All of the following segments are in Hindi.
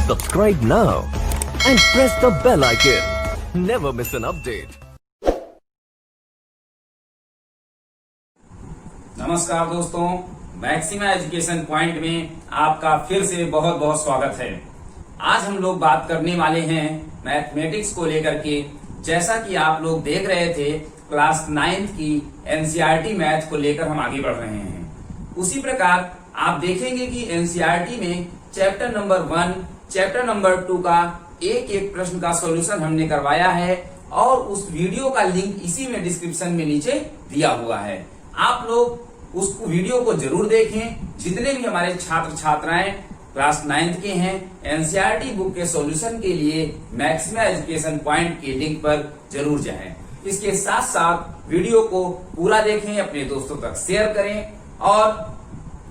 Subscribe now and press the bell icon. Never miss an update. नमस्कार दोस्तों, मैक्सिमा एजुकेशन पॉइंट में आपका फिर से बहुत बहुत स्वागत है। आज हम लोग बात करने वाले हैं मैथमेटिक्स को लेकर के। जैसा कि आप लोग देख रहे थे, क्लास 9th की एनसीईआरटी मैथ को लेकर हम आगे बढ़ रहे हैं। उसी प्रकार आप देखेंगे कि एनसीईआरटी में चैप्टर नंबर 1, चैप्टर नंबर 2 का एक एक प्रश्न का सॉल्यूशन हमने करवाया है और उस वीडियो का लिंक इसी में डिस्क्रिप्शन में नीचे दिया हुआ है। आप लोग उस वीडियो को जरूर देखें। जितने भी हमारे छात्र छात्राएं क्लास 9th के हैं, एनसीईआरटी बुक के सॉल्यूशन के लिए मैक्सिमा एजुकेशन पॉइंट के लिंक पर जरूर जाएं। इसके साथ साथ वीडियो को पूरा देखें, अपने दोस्तों तक शेयर करें और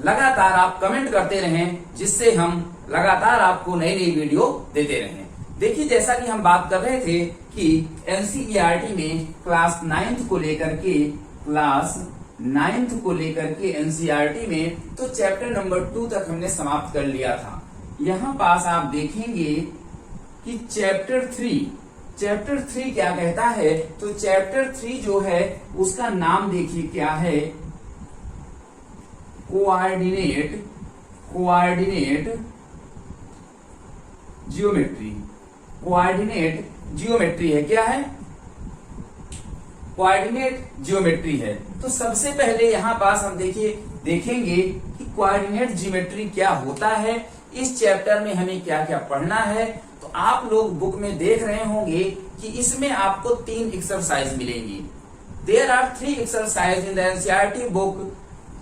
लगातार आप कमेंट करते रहें, जिससे हम लगातार आपको नई नई वीडियो देते रहें। देखिए, जैसा कि हम बात कर रहे थे कि एनसीईआरटी में क्लास 9th को लेकर के एनसीईआरटी में तो चैप्टर नंबर 2 तक हमने समाप्त कर लिया था। यहाँ पास आप देखेंगे कि चैप्टर 3 क्या कहता है। तो चैप्टर 3 जो है उसका नाम देखिए क्या है, कोऑर्डिनेट जियोमेट्री है। क्या है? कोऑर्डिनेट जियोमेट्री है। तो सबसे पहले यहाँ पास हम देखेंगे कि कोऑर्डिनेट जियोमेट्री क्या होता है, इस चैप्टर में हमें क्या क्या पढ़ना है। तो आप लोग बुक में देख रहे होंगे कि इसमें आपको 3 एक्सरसाइज मिलेंगी। There are 3 exercise in the NCERT book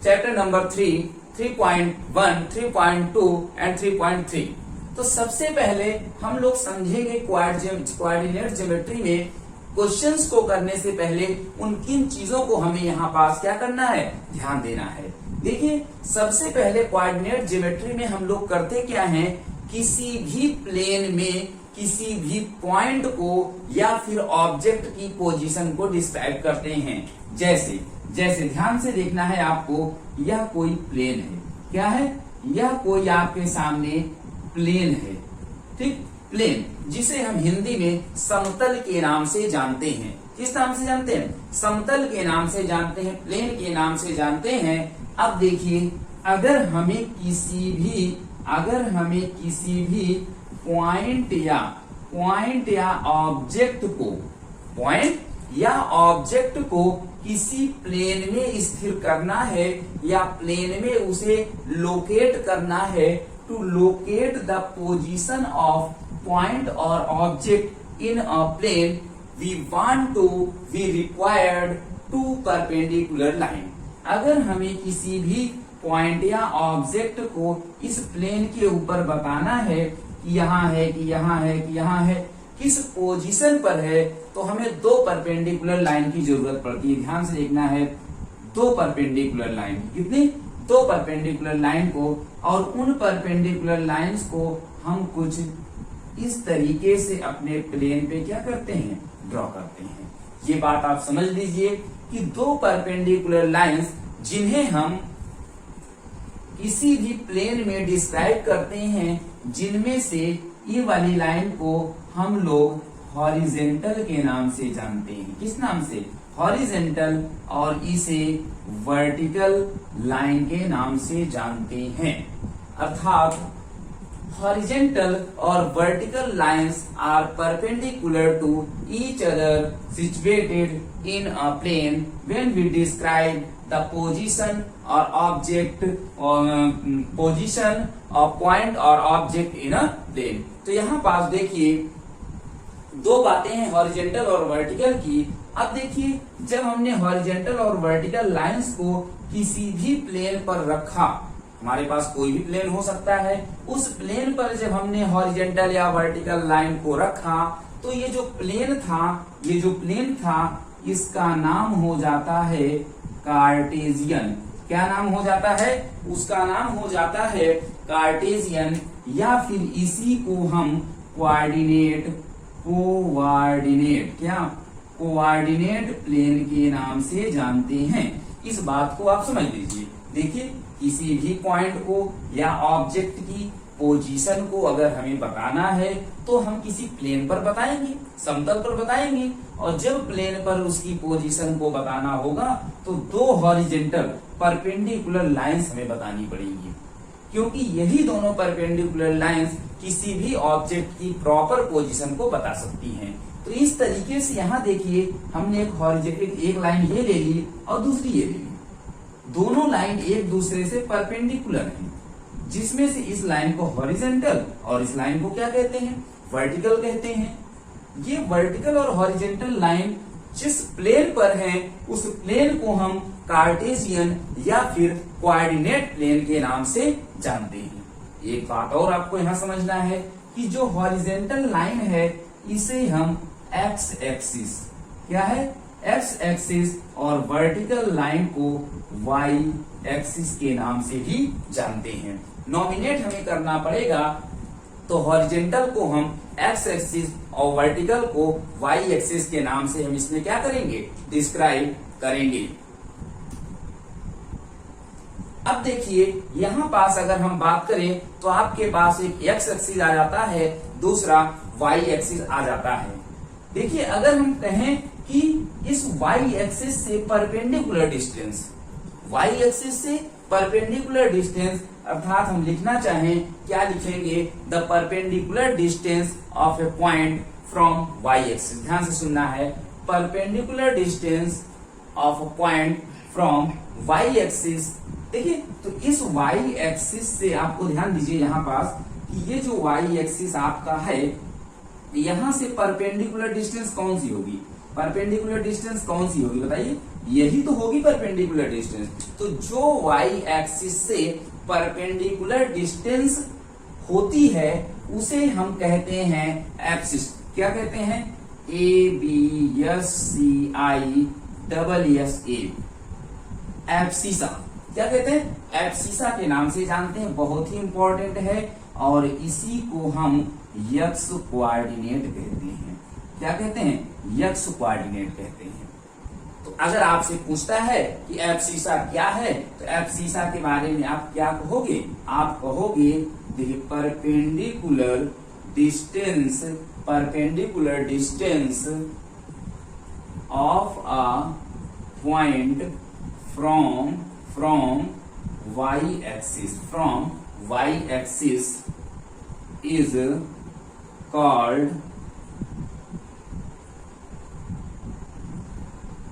chapter number 3, 3.1, 3.2 and 3.3। तो सबसे पहले हम लोग समझेंगे कोऑर्डिनेट ज्योमेट्री में क्वेश्चंस को करने से पहले उन किन चीजों को हमें यहाँ पास क्या करना है, ध्यान देना है। देखिए, सबसे पहले कोऑर्डिनेट ज्योमेट्री में हम लोग करते क्या हैं, किसी भी प्लेन में किसी भी पॉइंट को या फिर ऑब्जेक्ट की पोजीशन को डिस्क्राइब करते हैं। जैसे ध्यान से देखना है आपको, यह कोई प्लेन है। क्या है? यह कोई आपके सामने प्लेन है। ठीक, प्लेन जिसे हम हिंदी में समतल के नाम से जानते हैं। किस नाम से जानते हैं? समतल के नाम से जानते हैं, प्लेन के नाम से जानते हैं। अब देखिए, अगर हमें किसी भी पॉइंट या ऑब्जेक्ट को किसी प्लेन में स्थिर करना है या प्लेन में उसे लोकेट करना है, to locate the position of point और object in a plane we required 2 perpendicular line. अगर हमें किसी भी पॉइंट या ऑब्जेक्ट को इस प्लेन के ऊपर बताना है कि यहाँ है, कि यहाँ है, कि यहाँ है, किस पोजीशन पर है, तो हमें 2 परपेंडिकुलर लाइन की जरूरत पड़ती है। ध्यान से देखना है, 2 परपेंडिकुलर लाइन। कितनी? 2 परपेंडिकुलर लाइन को, और उन परपेंडिकुलर लाइंस को हम कुछ इस तरीके से अपने प्लेन पे क्या करते हैं, ड्रॉ करते हैं। ये बात आप समझ लीजिए कि 2 परपेंडिकुलर लाइंस जिन्हें हम किसी भी प्लेन में डिस्क्राइब करते हैं, जिनमें से ये वाली लाइन को हम लोग हॉरिजेंटल के नाम से जानते हैं। किस नाम से? हॉरिजेंटल। और इसे वर्टिकल लाइन के नाम से जानते हैं। अर्थात हॉरिजेंटल और vertical lines are perpendicular to each other situated in a plane when we describe the position और ऑब्जेक्ट पोजीशन ऑफ पॉइंट और ऑब्जेक्ट इन अ प्लेन। तो यहाँ पास देखिए, 2 बातें हैं हॉरिजेंटल और वर्टिकल की। अब देखिए, जब हमने हॉरिजेंटल और वर्टिकल लाइंस को किसी भी प्लेन पर रखा, हमारे पास कोई भी प्लेन हो सकता है, उस प्लेन पर जब हमने हॉरिजेंटल या वर्टिकल लाइन को रखा, तो ये जो प्लेन था इसका नाम हो जाता है कार्टेशियन। क्या नाम हो जाता है? उसका नाम हो जाता है कार्टेशियन, या फिर इसी को हम कोऑर्डिनेट प्लेन के नाम से जानते हैं। इस बात को आप समझ लीजिए। देखिए, किसी भी पॉइंट को या ऑब्जेक्ट की पोजीशन को अगर हमें बताना है तो हम किसी प्लेन पर बताएंगे, समतल पर बताएंगे, और जब प्लेन पर उसकी पोजीशन को बताना होगा तो दो हॉरिजेंटल परपेंडिकुलर लाइंस हमें बतानी पड़ेंगी, क्योंकि यही दोनों परपेंडिकुलर लाइंस किसी भी ऑब्जेक्ट की प्रॉपर पोजीशन को बता सकती हैं। तो इस तरीके से यहाँ देखिए हमने एक हॉरिजेंटल, एक लाइन ये ले ली और दूसरी ये ले ली, दोनों लाइन एक दूसरे से परपेंडिकुलर हैं, जिसमें से इस लाइन को हॉरिजेंटल और इस लाइन को क्या कहते हैं, वर्टिकल कहते हैं। ये वर्टिकल और हॉरिजेंटल लाइन जिस प्लेन पर है उस प्लेन को हम कार्टेशियन या फिर कोऑर्डिनेट प्लेन के नाम से जानते हैं। एक बात और आपको यहाँ समझना है कि जो हॉरिजेंटल लाइन है इसे हम एक्स एक्सिस, क्या है, एक्स एक्सिस, और वर्टिकल लाइन को वाई एक्सिस के नाम से भी जानते हैं। नॉमिनेट हमें करना पड़ेगा तो हॉरिजेंटल को हम एक्स एक्सिस और वर्टिकल को वाई एक्सिस के नाम से हम इसमें क्या करेंगे, डिस्क्राइब करेंगे। अब देखिए यहां पास अगर हम बात करें तो आपके पास एक एक्स एक्सिस आ जाता है, दूसरा वाई एक्सिस आ जाता है। देखिए अगर हम कहें कि इस वाई एक्सिस से परपेंडिकुलर डिस्टेंस, वाई एक्सिस से परपेंडिकुलर डिस्टेंस, अर्थात हम लिखना चाहें क्या लिखेंगे, the perpendicular distance of a point from y axis. ध्यान से सुनना है, perpendicular distance of a point from y axis. देखिए तो इस वाई एक्सिस से आपको ध्यान दीजिए यहाँ पास कि ये जो वाई एक्सिस आपका है, यहां से परपेंडिकुलर डिस्टेंस कौन सी होगी, परपेंडिकुलर डिस्टेंस कौन सी होगी बताइए, यही तो होगी परपेंडिकुलर डिस्टेंस। तो जो वाई एक्सिस से परपेंडिकुलर डिस्टेंस होती है उसे हम कहते हैं एब्सिस। क्या कहते हैं, A B S C I double S A, abscissa. क्या कहते हैं, एब्सिसा के नाम से जानते हैं, बहुत ही इंपॉर्टेंट है, और इसी को हम यक्स कोऑर्डिनेट कहते हैं। क्या कहते हैं, यक्स कोऑर्डिनेट कहते हैं। तो अगर आपसे पूछता है कि एब्सिसा क्या है तो एब्सिसा के बारे में आप क्या कहोगे, आप कहोगे देखिए perpendicular distance, perpendicular distance of a point from y axis, from y axis is called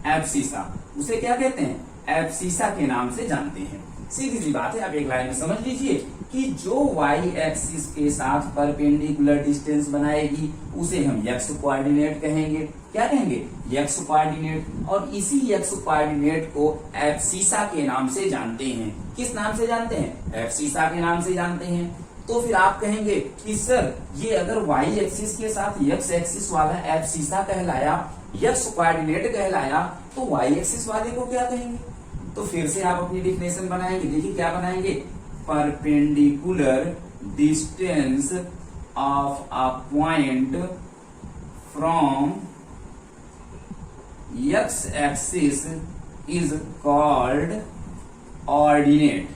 abscissa. उसे क्या कहते हैं, एब्सिसा के नाम से जानते हैं। सीधी सी बात है, आप एक लाइन में समझ लीजिए कि जो वाई एक्सिस के साथ परपेंडिकुलर डिस्टेंस बनाएगी उसे हम यक्स कोऑर्डिनेट कहेंगे। क्या कहेंगे, यक्स कोऑर्डिनेट। और इसी यक्स कोऑर्डिनेट को एब्सिसा के नाम से जानते हैं। किस नाम से जानते हैं, एब्सिसा के नाम से जानते हैं। तो फिर आप कहेंगे कि सर ये अगर वाई एक्सिस के साथ यक्स एक्सिस वाला एब्सिसा कहलाया, यक्स कोऑर्डिनेट कहलाया, तो वाई एक्सिस वाले को क्या कहेंगे। तो फिर से आप अपनी डिफिनेशन बनाएंगे। देखिए क्या बनाएंगे, perpendicular distance of a point from x axis is called ordinate.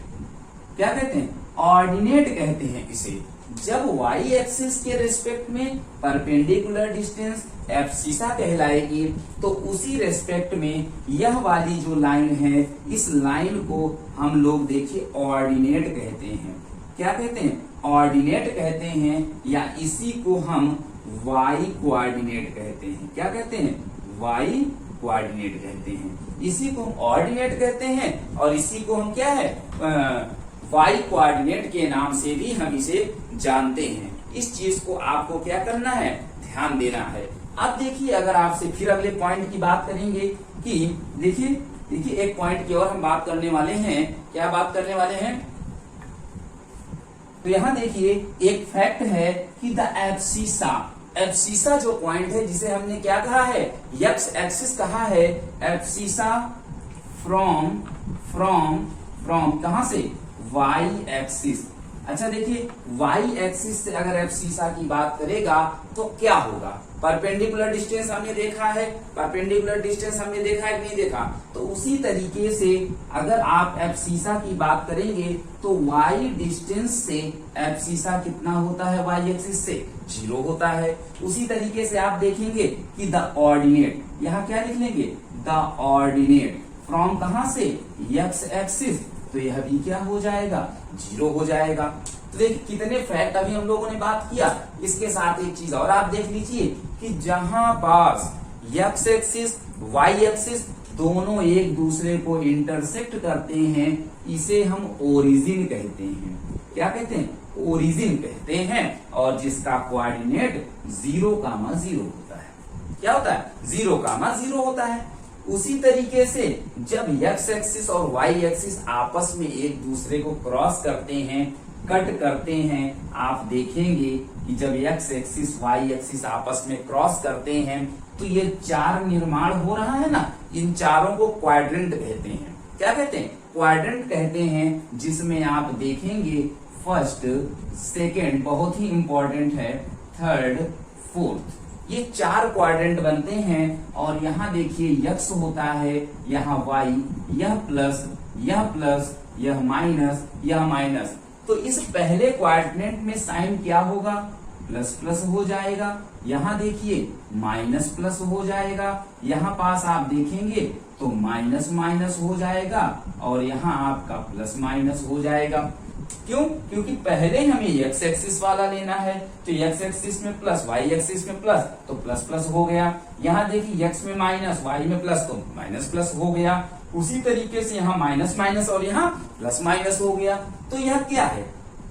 क्या कहते हैं, ऑर्डिनेट कहते हैं इसे। जब वाई एक्सिस के रेस्पेक्ट में परपेंडिकुलर डिस्टेंस एब्सिसा कहलाएगी तो उसी रेस्पेक्ट में यह वाली जो लाइन है, इस लाइन को हम लोग देखिए ऑर्डिनेट कहते हैं। क्या कहते हैं, ऑर्डिनेट कहते हैं, या इसी को हम वाई कोऑर्डिनेट कहते हैं। क्या कहते हैं, वाई कोऑर्डिनेट कहते हैं। इसी को हम ऑर्डिनेट कहते हैं और इसी को हम क्या है, वाई कोऑर्डिनेट के नाम से भी हम इसे जानते हैं। इस चीज को आपको क्या करना है, ध्यान देना है। अब देखिए अगर आपसे फिर अगले पॉइंट की बात करेंगे कि देखिए एक पॉइंट की और हम बात करने वाले हैं। क्या बात करने वाले हैं, तो यहां देखिए एक फैक्ट है कि द एब्सिसा, एब्सिसा जो पॉइंट है जिसे हमने क्या कहा है, यक्स एक्सिस कहा है, एब्सिसा फ्रॉम कहां से, वाई एक्सिस, अच्छा देखिए, y एक्सिस से अगर एब्सिसा की बात करेगा तो क्या होगा? परपेंडिकुलर डिस्टेंस हमने देखा है, परपेंडिकुलर डिस्टेंस हमने देखा है कि नहीं देखा? तो उसी तरीके से अगर आप एब्सिसा की बात करेंगे तो y डिस्टेंस से एब्सिसा कितना होता है? y एक्सिस से 0 होता है। उसी तरीके से आप देखेंगे कि द ऑर्डिनेट, यहाँ क्या लिख लेंगे? द ऑर्डिनेट फ्रॉम कहां से? x एक्सिस, तो यह भी क्या हो जाएगा? 0 हो जाएगा। तो देखिए कितने फैक्ट अभी हम लोगों ने बात किया। इसके साथ एक चीज और आप देख लीजिए कि जहां पास x एक्सिस y एक्सिस दोनों एक दूसरे को इंटरसेक्ट करते हैं, इसे हम ओरिजिन कहते हैं। क्या कहते हैं? ओरिजिन कहते हैं। और जिसका कोऑर्डिनेट 0,0 होता है। क्या होता है? 0,0 होता है। उसी तरीके से जब x एक्सिस और y एक्सिस आपस में एक दूसरे को क्रॉस करते हैं, कट करते हैं, आप देखेंगे कि जब x एक्सिस y एक्सिस आपस में क्रॉस करते हैं तो ये चार निर्माण हो रहा है ना, इन चारों को क्वाड्रेंट कहते हैं। क्या कहते हैं? क्वाड्रेंट कहते हैं। जिसमें आप देखेंगे फर्स्ट, सेकेंड बहुत ही इंपॉर्टेंट है, थर्ड, फोर्थ, ये चार क्वाड्रेंट बनते हैं। और यहाँ देखिए x होता है, यहाँ y, यह प्लस, यह माइनस, यह माइनस। तो इस पहले क्वाड्रेंट में साइन क्या होगा? प्लस प्लस हो जाएगा। यहाँ देखिए माइनस प्लस हो जाएगा। यहाँ पास आप देखेंगे तो माइनस माइनस हो जाएगा और यहाँ आपका प्लस माइनस हो जाएगा। क्यों? क्योंकि पहले हमें x एक्सिस वाला लेना है, तो x एक्सिस में प्लस, y एक्सिस में प्लस, तो प्लस प्लस हो गया। यहाँ देखिए x में माइनस, y में प्लस, तो माइनस प्लस हो गया। उसी तरीके से यहाँ माइनस माइनस और यहाँ प्लस माइनस हो गया। तो यह क्या है?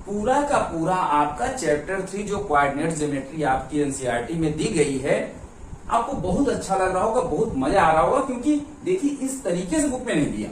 पूरा का पूरा आपका चैप्टर 3 जो कोऑर्डिनेट ज्योमेट्री आपकी एनसीईआरटी में दी गई है, आपको बहुत अच्छा लग रहा होगा, बहुत मजा आ रहा होगा। क्योंकि देखिए इस तरीके से बुक में नहीं दिया।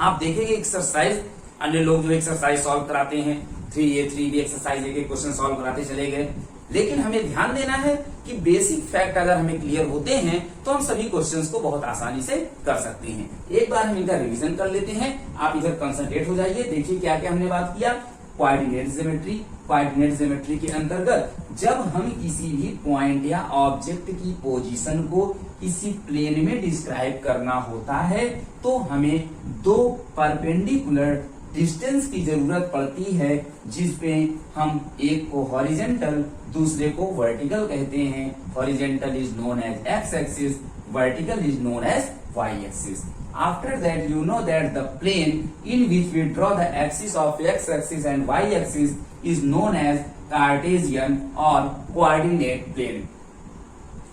आप देखेंगे एक्सरसाइज, अन्य लोग जो एक्सरसाइज सॉल्व कराते हैं 3A 3B एक्सरसाइज एक क्वेश्चन सॉल्व कराते चले गए, लेकिन हमें ध्यान देना है कि बेसिक फैक्ट अगर हमें क्लियर होते हैं तो हम सभी क्वेश्चंस को बहुत आसानी से कर सकते हैं। एक बार हम इनका रिवीजन कर लेते हैं। आप इधर कंसंट्रेट हो जाइए। देखिए क्या क्या हमने बात किया। कोऑर्डिनेट ज्योमेट्री, कोऑर्डिनेट ज्योमेट्री के अंतर्गत जब हम किसी भी पॉइंट या ऑब्जेक्ट की पोजीशन को किसी प्लेन में डिस्क्राइब करना होता है तो हमें दो परपेंडिकुलर डिस्टेंस की जरूरत पड़ती है, जिसपे हम एक को हॉरिजेंटल दूसरे को वर्टिकल कहते हैं। Horizontal is known as x axis, vertical is known as y axis. After that, you know that the plane in which we draw the axis of x axis and y axis is known as Cartesian or coordinate plane.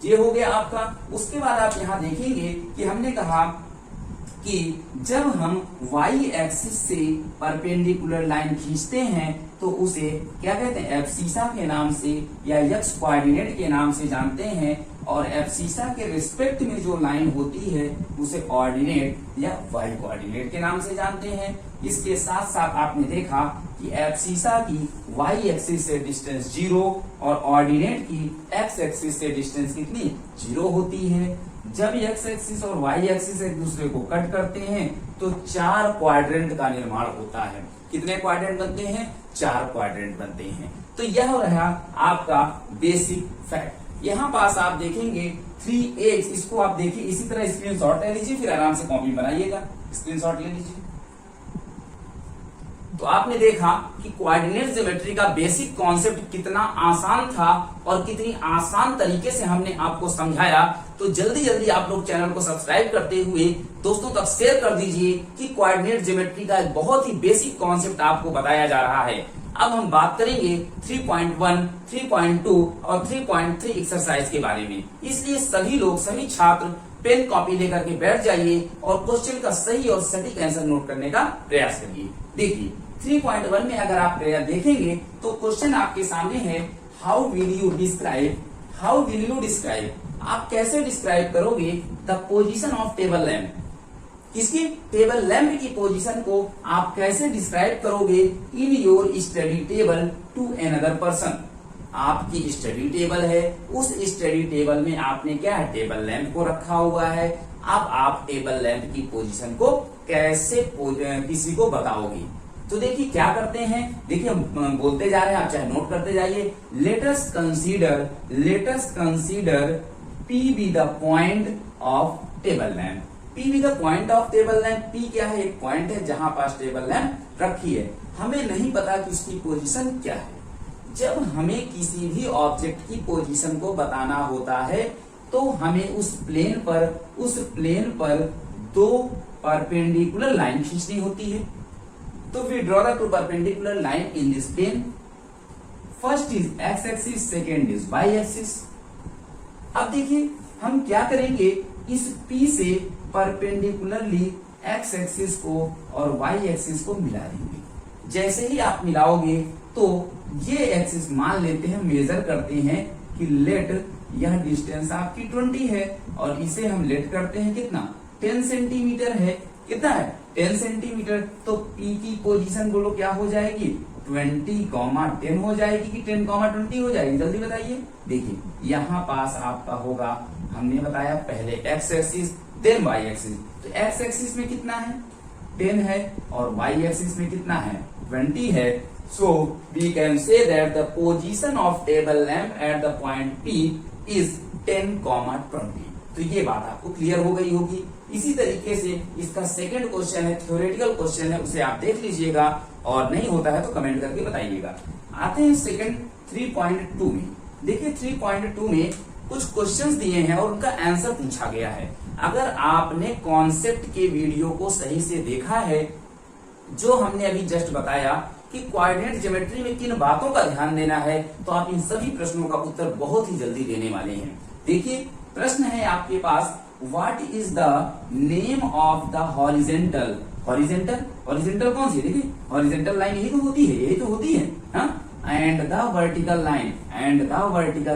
ये हो गया आपका। उसके बाद आप यहाँ देखेंगे कि हमने कहा कि जब हम y एक्सिस से परपेंडिकुलर लाइन खींचते हैं तो उसे क्या कहते हैं? एब्सिसा के नाम से या x कोऑर्डिनेट के नाम से जानते हैं। और एब्सिसा के रिस्पेक्ट में जो लाइन होती है उसे ऑर्डिनेट या y कोऑर्डिनेट के नाम से जानते हैं। इसके साथ साथ आपने देखा कि एब्सिसा की y एक्सिस से डिस्टेंस 0 और ऑर्डिनेट की x एक्सिस से डिस्टेंस कितनी? 0 होती है। जब x एक्सिस और y एक्सिस एक दूसरे को कट करते हैं तो चार क्वाड्रेंट का निर्माण होता है। कितने क्वाड्रेंट बनते हैं? चार क्वाड्रेंट बनते हैं। तो यह रहा आपका बेसिक फैक्ट। यहाँ पास आप देखेंगे 3x, इसको आप देखिए इसी तरह स्क्रीनशॉट ले लीजिए, फिर आराम से कॉपी बनाइएगा। स्क्रीनशॉट ले लीजिए। तो आपने देखा कि कोऑर्डिनेट ज्योमेट्री का बेसिक कॉन्सेप्ट कितना आसान था और कितनी आसान तरीके से हमने आपको समझाया। तो जल्दी जल्दी आप लोग चैनल को सब्सक्राइब करते हुए दोस्तों तक शेयर कर दीजिए कि कोऑर्डिनेट ज्योमेट्री का एक बहुत ही बेसिक कॉन्सेप्ट आपको बताया जा रहा है। अब हम बात करेंगे 3.1, 3.2 और 3.3 एक्सरसाइज के बारे में। इसलिए सभी लोग, सभी छात्र पेन कॉपी लेकर के बैठ जाइए और क्वेश्चन का सही और सटीक आंसर नोट करने का प्रयास करिए। देखिए 3.1 में अगर आप देखेंगे तो क्वेश्चन आपके सामने है, हाउ विल यू डिस्क्राइब, आप कैसे डिस्क्राइब करोगे the position of table lamp. इसकी टेबल लैंप की पोजीशन को आप कैसे डिस्क्राइब करोगे in your study table to another person. आपकी स्टडी टेबल है, उस स्टडी टेबल में आपने क्या है? टेबल लैंप को रखा हुआ है। अब आप टेबल लैंप की पोजीशन को कैसे किसी को बताओगे? तो देखिए क्या करते हैं, देखिए हम बोलते जा रहे हैं, आप चाहे नोट करते जाइए। Let us consider P be the point of table lamp. P be the point of table lamp. P क्या है, एक पॉइंट है जहां पास टेबल लैंप रखी है। हमें नहीं पता कि उसकी पोजीशन क्या है। जब हमें किसी भी ऑब्जेक्ट की पोजीशन को बताना होता है तो हमें उस प्लेन पर दो परपेंडिकुलर लाइन खींचनी होती है। तो we draw the two perpendicular line in this plane. First is x axis, second is y axis. अब देखिए हम क्या करेंगे, इस P से परपेंडिकुलरली एक्स एक्सिस को और वाई एक्सिस को मिला देंगे। जैसे ही आप मिलाओगे तो ये एक्सिस मान लेते हैं, मेजर करते हैं कि लेट यह डिस्टेंस आपकी 20 है और इसे हम लेट करते हैं कितना, 10 सेंटीमीटर है। कितना है, 10 सेंटीमीटर। तो P की पोजीशन बोलो क्या हो जाएगी, 20,10 हो जाएगी कि 10,20 हो जाएगी, जल्दी बताइए। देखिए यहाँ पास आपका होगा, हमने बताया पहले x axis then y axis. तो एक्स एक्सिस में कितना है, 10 है और वाई एक्सिस में कितना है, 20 है। So we can say that the position of table lamp at the point P is 10,20। तो ये बात आपको क्लियर हो गई होगी। इसी तरीके से इसका सेकंड क्वेश्चन है, थ्योरेटिकल क्वेश्चन है, उसे आप देख लीजिएगा और नहीं होता है तो कमेंट करके बताइएगा। आते हैं सेकंड 3.2 में। देखिए 3.2 में कुछ क्वेश्चंस दिए हैं और उनका आंसर पूछा गया है। अगर आपने कॉन्सेप्ट के वीडियो को सही से देखा है, जो हमने अभी जस्ट बताया कि कोऑर्डिनेट ज्योमेट्री में किन बातों का ध्यान देना है, तो आप इन सभी प्रश्नों का उत्तर बहुत ही जल्दी देने वाले हैं। देखिए प्रश्न है आपके पास, what is the name of the horizontal. Horizontal कौन सी है, देखिए हॉरिजेंटल लाइन यही तो होती है हाँ? And the vertical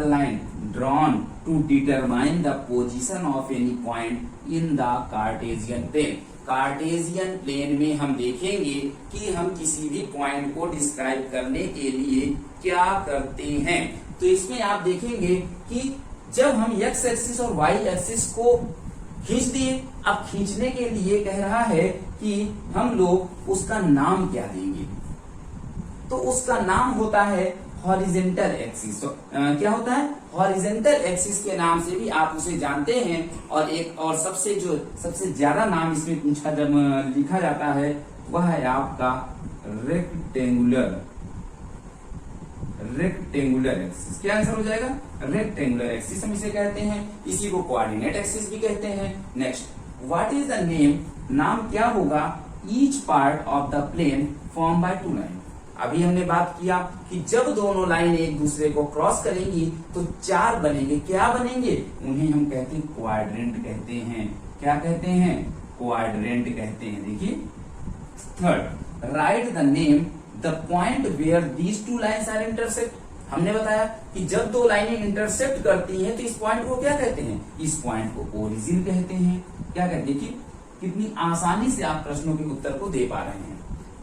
line drawn to determine the position of any point in the Cartesian plane. Cartesian plane में हम देखेंगे कि हम किसी भी पॉइंट को डिस्क्राइब करने के लिए क्या करते हैं। तो इसमें आप देखेंगे कि जब हम एक्स एक्सिस और वाई एक्सिस को खींच दिए, अब खींचने के लिए कह रहा है कि हम लोग उसका नाम क्या देंगे। तो उसका नाम होता है हॉरिजेंटल एक्सिस। तो क्या होता है, हॉरिजेंटल एक्सिस के नाम से भी आप उसे जानते हैं। और एक और सबसे ज्यादा नाम इसमें पूछा जब लिखा जाता है वह है आपका रेक्टेंगुलर एक्सिस। क्या आंसर हो जाएगा, रेक्टेंगुलर एक्सिस हम इसे कहते हैं। इसी को कोऑर्डिनेट एक्सिस भी कहते हैं। Next, what is the name, नाम क्या होगा, each part of the plane form by two line. अभी हमने बात किया कि जब दोनों लाइन एक दूसरे को क्रॉस करेंगी तो चार बनेंगे। क्या बनेंगे, उन्हें हम कहते हैं क्वाड्रेंट कहते हैं। क्या कहते हैं, क्वाड्रेंट कहते हैं। देखिए third, right the name the point where these two lines are intersect. हमने बताया कि जब दो लाइनें इंटरसेक्ट करती हैं तो इस पॉइंट को क्या कहते हैं, इस पॉइंट को ओरिजिन कहते हैं। क्या कहते हैं, देखिए कितनी आसानी से आप प्रश्नों के उत्तर को दे पा रहे हैं।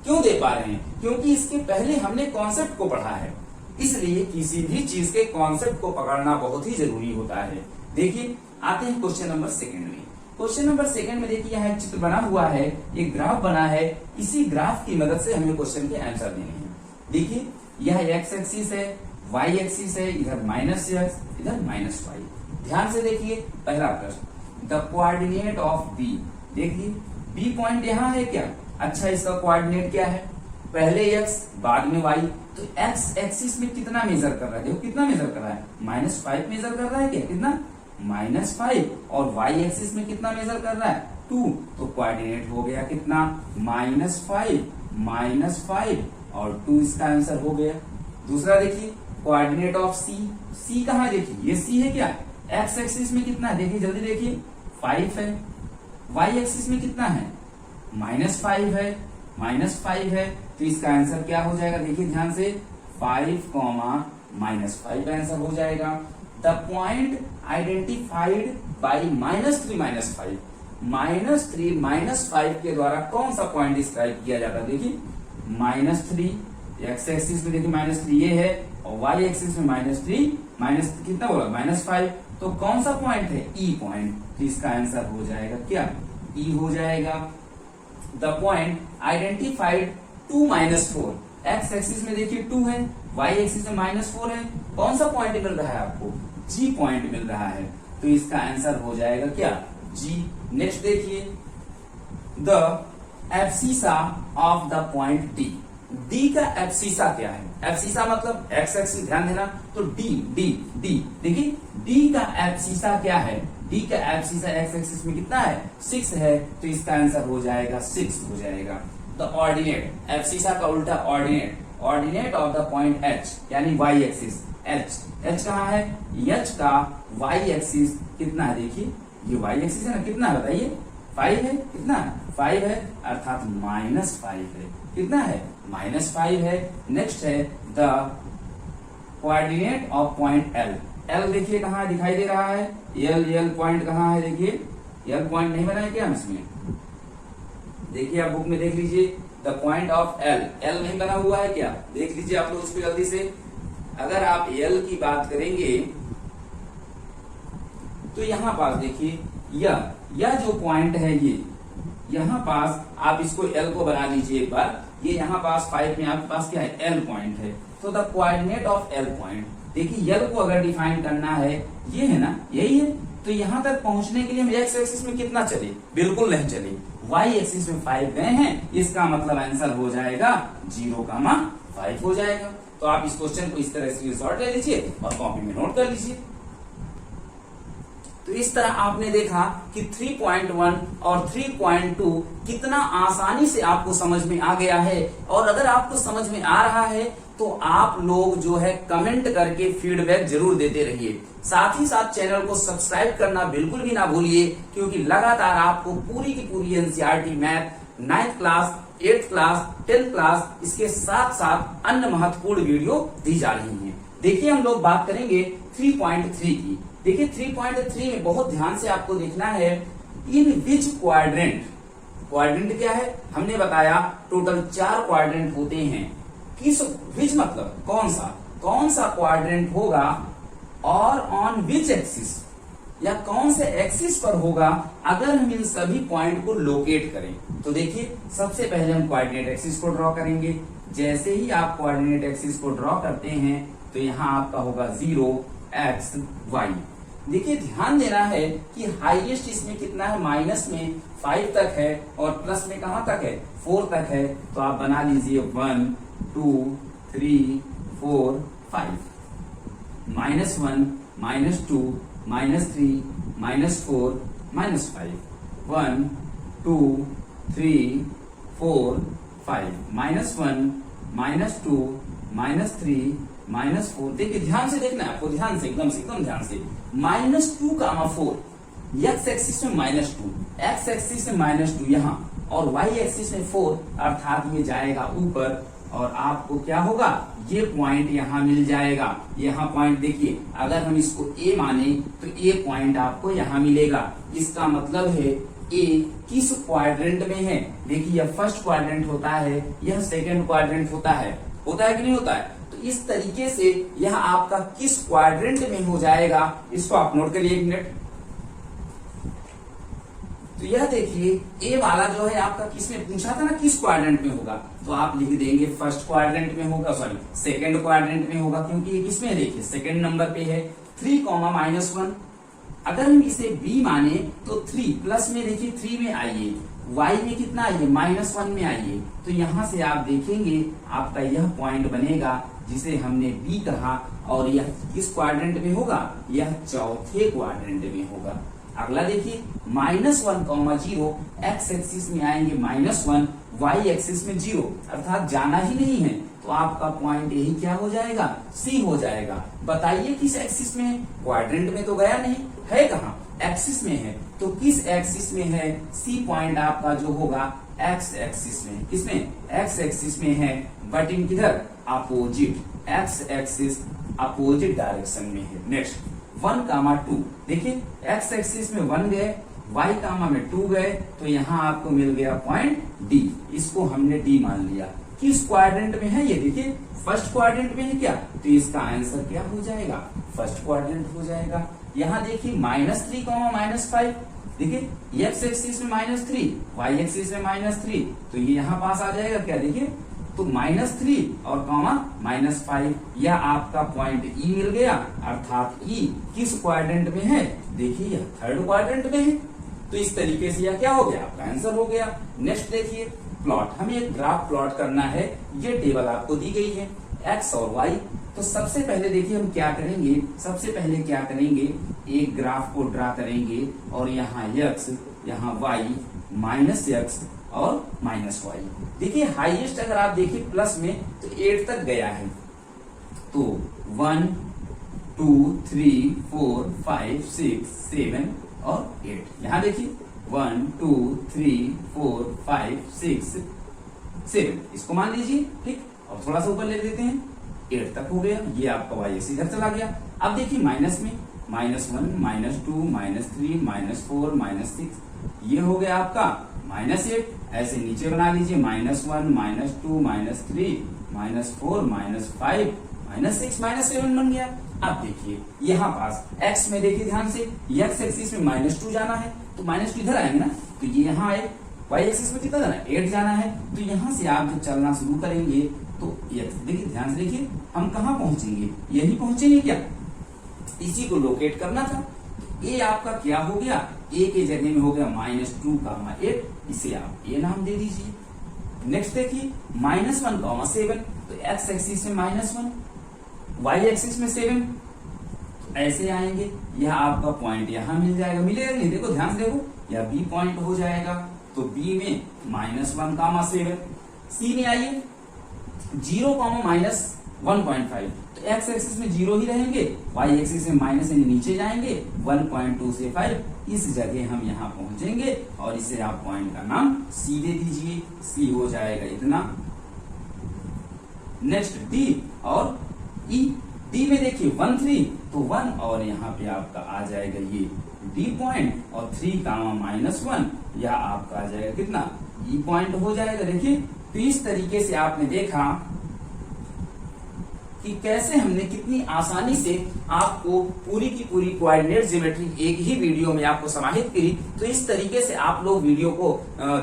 क्यों दे पा रहे हैं, क्योंकि इसके पहले हमने कॉन्सेप्ट को पढ़ा है। इसलिए किसी भी चीज के कॉन्सेप्ट को पकड़ना बहुत ही जरूरी होता है। देखिए आते हैं क्वेश्चन नंबर सेकंड में। क्वेश्चन नंबर सेकंड में देखिए यहाँ एक चित्र बना हुआ है, एक ग्राफ बना है। इसी ग्राफ की मदद से हमें क्वेश्चन के आंसर देने हैं। देखिए यह एक्स एक्सिस है, वाई एक्सिस है, इधर माइनस एक्स इधर माइनस वाई। ध्यान से देखिए पहला प्रश्न, द कोऑर्डिनेट ऑफ बी। देखिए बी पॉइंट यहाँ है क्या, अच्छा इसका कोऑर्डिनेट क्या है, पहले x बाद में y। तो x एक्सिस में कितना मेजर कर रहा है, देखो कितना मेजर कर रहा है, -5 मेजर कर रहा है क्या, कितना -5। और y एक्सिस में कितना मेजर कर रहा है, 2। तो कोऑर्डिनेट हो गया कितना, -5 और 2 इसका आंसर हो गया। दूसरा देखिए कोऑर्डिनेट ऑफ c कहाँ है, देखिए ये c है क्या, x एक्सिस में कितना है, देखिए जल्दी देखिए 5 है। y एक्सिस में कितना है, -5 है। तो इसका आंसर क्या हो जाएगा, देखिए ध्यान से 5, -5 आंसर हो जाएगा। द पॉइंट आइडेंटिफाइड बाई -3 -5 के द्वारा कौन सा पॉइंट डिस्क्राइब किया जाता है, देखिए -3 एक्स एक्सिस में देखिए -3 ये है और वाई एक्सिस में -3 कितना बोला -5। तो कौन सा पॉइंट है, ई पॉइंट। तो इसका आंसर हो जाएगा क्या, ई हो जाएगा। The point identified 2 minus 4। X axis में देखिए 2 है, वाई एक्सिस में -4 है। कौन सा पॉइंट मिल रहा है आपको? जी पॉइंट मिल रहा है। तो इसका आंसर हो जाएगा क्या? जी। नेक्स्ट देखिए, the abscissa of the point D. D का एब्सिसा क्या है? एब्सिसा मतलब एक्स एक्सिस, ध्यान देना। तो डी डी डी देखिए, डी का एब्सिसा क्या है? डी का एब्सिसा एक्स एक्सिस में कितना है? 6 है। तो इसका आंसर हो जाएगा 6 हो जाएगा। द ऑर्डिनेट, एब्सिसा का उल्टा ordinate, ordinate of the point H यानी वाई एक्सिस। एच एच कहाँ है? एच का वाई एक्सिस कितना है? देखिए ये वाई एक्सिस है ना, कितना है बताइए? 5 है। कितना है? 5 है, अर्थात -5 है। कितना है? -5 है। नेक्स्ट है the coordinate of point L. L देखिए कहाँ दिखाई दे रहा है? एल पॉइंट कहाँ है? देखिए एल पॉइंट नहीं बनाया क्या हम इसमें? देखिए आप बुक में देख लीजिए, the point of L. L नहीं बना हुआ है क्या? देख लीजिए आप लोग इसको जल्दी से। अगर आप एल की बात करेंगे तो यहां पास देखिए, यह जो पॉइंट है ये यहां पास, आप इसको एल को बना लीजिए एक बार। ये यहां पास 5 में आपके पास क्या है? एल पॉइंट है। तो the coordinate of L point, देखिए एल को अगर डिफाइन करना है, ये है ना, यही है। तो यहां तक पहुंचने के लिए हम एक्स एक्सिस में कितना चले? बिल्कुल नहीं चले। वाई एक्सिस में 5 गए हैं, इसका मतलब आंसर हो जाएगा 0,5 हो जाएगा। तो आप इस क्वेश्चन को इस तरह स्क्रीनशॉट ले लीजिए और कॉपी में नोट कर लीजिए। तो इस तरह आपने देखा कि 3.1 और 3.2 कितना आसानी से आपको समझ में आ गया है। और अगर आपको समझ में आ रहा है तो आप लोग जो है कमेंट करके फीडबैक जरूर देते रहिए। साथ ही साथ चैनल को सब्सक्राइब करना बिल्कुल भी ना भूलिए, क्योंकि लगातार आपको पूरी की पूरी NCERT math 9th class, 8th class, 10th class, इसके साथ साथ अन्य महत्वपूर्ण वीडियो दी जा रही हैं। देखिए हम लोग बात करेंगे 3.3 की। देखिए 3.3 में बहुत ध्यान से आपको देखना है, इन विच क्वाड्रेंट। क्वाड्रेंट क्या है? हमने बताया टोटल 4 क्वाड्रेंट होते हैं। किस विच मतलब कौन सा क्वाड्रेंट होगा और ऑन विच एक्सिस, या कौन से एक्सिस पर होगा अगर हम इन सभी पॉइंट को लोकेट करें। तो देखिए सबसे पहले हम कोऑर्डिनेट एक्सिस को ड्रॉ करेंगे। जैसे ही आप कोऑर्डिनेट एक्सिस को ड्रॉ करते हैं तो यहाँ आपका होगा 0 x y। देखिए ध्यान देना है कि हाईएस्ट इसमें कितना है? माइनस में 5 तक है और प्लस में कहां तक है? 4 तक है। तो आप बना लीजिए 1 2 3 4 5। -1 -2 -3 -4 -5। 1 2 3 4 5। -1 -2 -3 -4। देखिए ध्यान से देखना है आपको, ध्यान से, एकदम ध्यान से। -2, 4, एक्स एक्सिस में -2, एक्स एक्सिस में -2 यहाँ, और वाई एक्सिस में 4, अर्थात ये जाएगा ऊपर और आपको क्या होगा? ये पॉइंट यहाँ मिल जाएगा। यहाँ पॉइंट देखिए, अगर हम इसको ए माने तो ए पॉइंट आपको यहाँ मिलेगा। इसका मतलब है ए किस क्वाड्रेंट में है? देखिए यह फर्स्ट क्वाड्रेंट होता है, यह सेकंड क्वाड्रेंट होता है कि नहीं होता है? तो इस तरीके से यह आपका किस क्वाड्रेंट में हो जाएगा, इसको आप नोट करिए 1 मिनट। तो यह देखिए ए वाला जो है आपका किसमें पूछा था ना, किस क्वाड्रेंट में होगा? तो आप लिख देंगे फर्स्ट क्वाड्रेंट में होगा, सॉरी सेकंड क्वाड्रेंट में होगा, क्योंकि ये किसमें है? देखिए सेकंड नंबर पे है। 3, अगर हम इसे बी माने तो 3 प्लस में, देखिए 3 में आइए, y में कितना आइए? -1 में आइए। तो यहां से आप देखेंगे आपका यह पॉइंट बनेगा जिसे हमने बी कहा, और यह किस क्वाड्रेंट में होगा? यह चौथे क्वाड्रेंट में होगा। अगला देखिए -1, 0, एक्स एक्सिस में आएंगे -1, वाई एक्सिस में 0, अर्थात जाना ही नहीं है। तो आपका पॉइंट यही क्या हो जाएगा? सी हो जाएगा। बताइए किस एक्सिस में है? क्वाड्रेंट में तो गया नहीं है, कहाँ? एक्सिस में है। तो किस एक्सिस में है? सी पॉइंट आपका जो होगा एक्स एक्सिस में। किसमें? एक्स एक्सिस में है, बट इन किधर? Opposite. X axis opposite direction में है। नेक्स्ट 1, 2, देखिए एक्स एक्सिस में 1 गए, y कामा में 2 गए, तो यहाँ आपको मिल गया पॉइंट डी। इसको हमने डी मान लिया। किस क्वाड्रेंट में है ये? देखिए फर्स्ट क्वाड्रेंट में है क्या? तो इसका आंसर क्या हो जाएगा? फर्स्ट क्वाड्रेंट हो जाएगा। यहाँ देखिए -3, -5, देखिए एक्स एक्सिस में -3, वाई एक्सिस में -3, तो ये यहाँ पास आ जाएगा क्या? देखिए तो -3 और कॉमा -5, यह आपका पॉइंट ई मिल गया। अर्थात ई किस क्वाड्रेंट में है? देखिए यह थर्ड क्वाड्रेंट में है। तो इस तरीके से यह क्या हो गया? आपका आंसर हो गया। नेक्स्ट देखिए प्लॉट, हमें एक ग्राफ प्लॉट करना है। ये टेबल आपको दी गई है एक्स और वाई। तो सबसे पहले देखिए हम क्या करेंगे, सबसे पहले क्या करेंगे, एक ग्राफ को ड्रा करेंगे और यहाँ x, यहाँ y, -x और -y। देखिए हाईएस्ट अगर आप देखिए प्लस में तो 8 तक गया है। तो 1 2 3 4 5 6 7 और 8, यहाँ देखिए 1 2 3 4 5 6 7, इसको मान लीजिए। ठीक, और थोड़ा सा ऊपर ले लेते हैं, 8 तक हो गया। ये आपका वाई एक्सिस इधर चला गया। अब देखिए माइनस में -1 -2 -3 -4 -6, ये हो गया आपका -8। ऐसे नीचे बना लीजिए -1 -2 -3 -4 -5 -6 -7 बन गया। अब देखिए यहाँ पास x में देखिए ध्यान से, x एक्सिस में -2 जाना है तो -2 इधर आएंगे ना, तो ये यहाँ आए। y एक्सिस में कितना जाना है? 8 जाना है। तो यहाँ से आप जब चलना शुरू करेंगे तो देखिए ध्यान से देखिए हम कहाँ पहुंचेंगे? यही पहुंचेंगे क्या? इसी को लोकेट करना था। तो ए आपका क्या हो गया? ए के जगह में हो गया -2, 8, इसे आप ए नाम दे दीजिए। नेक्स्ट देखिए -1, 7, तो x एक्सिस में -1, y एक्सिस में 7, तो ऐसे आएंगे। यह आपका पॉइंट यहाँ मिल जाएगा, मिलेगा नहीं? देखो ध्यान से देखो, यह बी पॉइंट हो जाएगा। तो बी में -1, 7, सी में आइए 0, -1.5, तो x एक्सिस में 0 ही रहेंगे, y एक्सिस में माइनस यानी नीचे जाएंगे 1.2 से 5, इस जगह हम यहाँ पहुंचेंगे और इसे आप पॉइंट का नाम सी दे दीजिए। सी हो जाएगा इतना। नेक्स्ट डी और ई। डी में देखिए 1 3, तो 1 और यहाँ पे आपका आ जाएगा ये डी पॉइंट, और 3, -1, यह आपका आ जाएगा कितना? ई पॉइंट हो जाएगा। देखिए तो इस तरीके से आपने देखा कि कैसे हमने कितनी आसानी से आपको पूरी की पूरी कोऑर्डिनेट ज्योमेट्री एक ही वीडियो में आपको समाहित करी। तो इस तरीके से आप लोग वीडियो को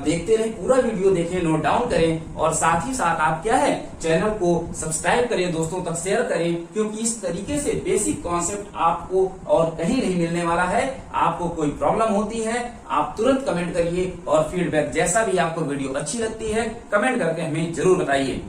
देखते रहें, पूरा वीडियो देखें, नोट डाउन करें, और साथ ही साथ आप क्या है चैनल को सब्सक्राइब करें, दोस्तों तक शेयर करें, क्योंकि इस तरीके से बेसिक कॉन्सेप्ट आपको और कहीं नहीं मिलने वाला है। आपको कोई प्रॉब्लम होती है आप तुरंत कमेंट करिए, और फीडबैक जैसा भी आपको वीडियो अच्छी लगती है कमेंट करके हमें जरूर बताइए।